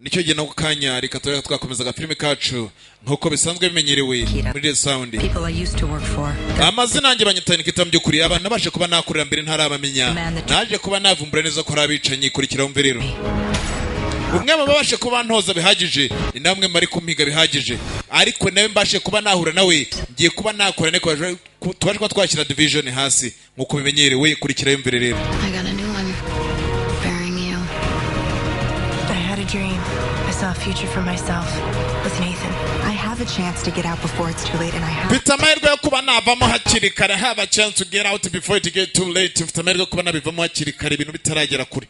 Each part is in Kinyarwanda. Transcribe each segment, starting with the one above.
nicyo gihe nako kanya reka tureka twakomezaga filime kacu nkuko bisanzwe bimenyerewe muri The Sound. Amazina yanjye banyita Nikita by'ukuri abantu nabashe kuba nakurira mbere ntarabamenya naje kuba navumbura neza ko arabicanyi kurikira umve rero umwe babashe kuba ntoza bihagije inamwe mari kumpiga bihagije ariko nawe mbashe kuba nahura nawe ngiye kuba nakora ne twaje kwa twashyira division hasi nkuko bimenyerewe kurikira umve rero. Dream. I saw a future for myself with Nathan. I have a chance to get out before it's too late and I have Vitamergo yo kuba navamo hakiri kare. I have a chance to get out before it get too late. Vitamergo yo kuba nabivamo hakiri kare ibintu bitaragera kuri.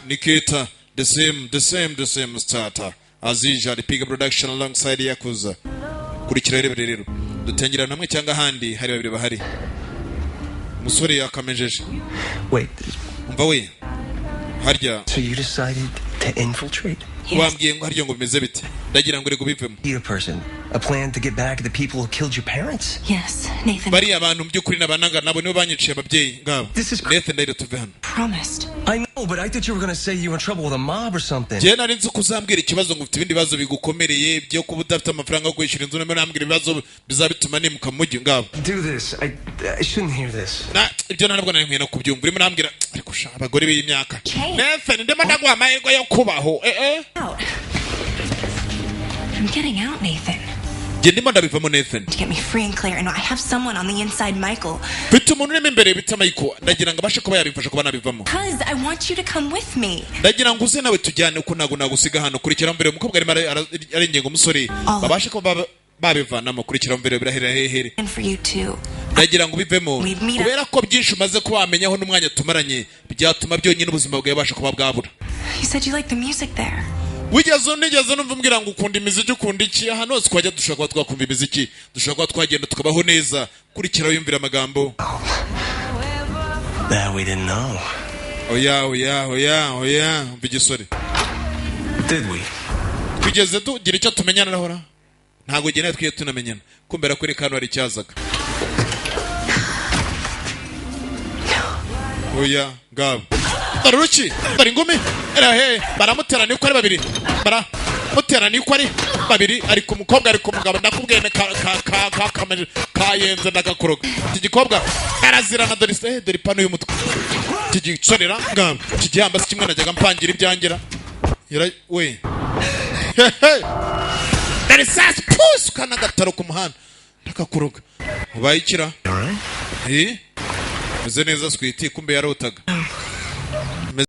Nikita the same starter as usual Piga production alongside Yakuza. Kurikira rero dutangira namwe cyangwa handi hari babiri bahari. Musore yakamejeje. Wait. Umva we. Harya. So you decided to infiltrate? Wambwiye ngo haryo ngo bimeze bite ndagira ngo rego bivemo. You a person, a plan to get back at the people who killed your parents? Yes, Nathan. Bari abantu by'ukuri nabanaga nabo nibo banyiciye ababyeyi ngabo. Nathan ndayiro tuve hano. Promised. I know, but I thought you were going to say you were in trouble with a mob or something. Je nari nzi kuzambwira ikibazo ngo ufite ibindi bibazo bigukomereye byo kuba udafite amafaranga yo kwishyura inzu none nambwira ibibazo bizabituma nimuka mujyi ngabo. Do this. I shouldn't hear this. Na ibyo ntabwo nari nkwiye kubyumva urimo nambwira ariko sha abagore b'imyaka. Nathan ndema ndagwa amahirwe yo kubaho. I'm getting out, Nathan. Ndimo ndabivamo Nathan. To get me free and clear, and I have someone on the inside, Michael. Bitu umuntu urimo imbere bita Michael ndagira ngo abashe kuba yabifasha kuba nabivamo. Cuz I want you to come with me. Ndagira ngo uze nawe tujyane uko nagusiga hano kurikira mbere umukobwa ari ngengo umusore babashe kuba babivanamo kurikira mbere birahera hehere. And for you too. Ndagira ngo bivemo kubera ko byinshi umaze kuba wamenyaho n'umwanya tumaranye byatuma byonyine ubuzima bwawe basha kuba bwabura. You said you like the music there. Nigeze numva mbwira ngo ukunda imiziki ukunda iki hano hose twajya dushaka kuba twakumva imiziki dushaka kuba twagenda tukabaho neza kurikira yumvira amagambo. That we didn't know. Oya bigisore. Did we? Twigeze tugira icyo tumenyana nahora ntago gene twiye tunamenyana kumbera kuri kano ari cyazaga. Oya ngabo Daruchi bari ngumi erahe baramuterana uko ari babiri baramuterana uko ari babiri ariko umukobwa ariko umugabo ndakubwene kayenze ndagakoroga iki gikobwa arazirana dore pano y'umutwe iki gisorera ngabo iki gihamba kimwe najyaga mpangira ibyangira we There is such push kana gataro ku muhanda ndakakoroga ubayikira Uze neza sweetie kumbe yarotaga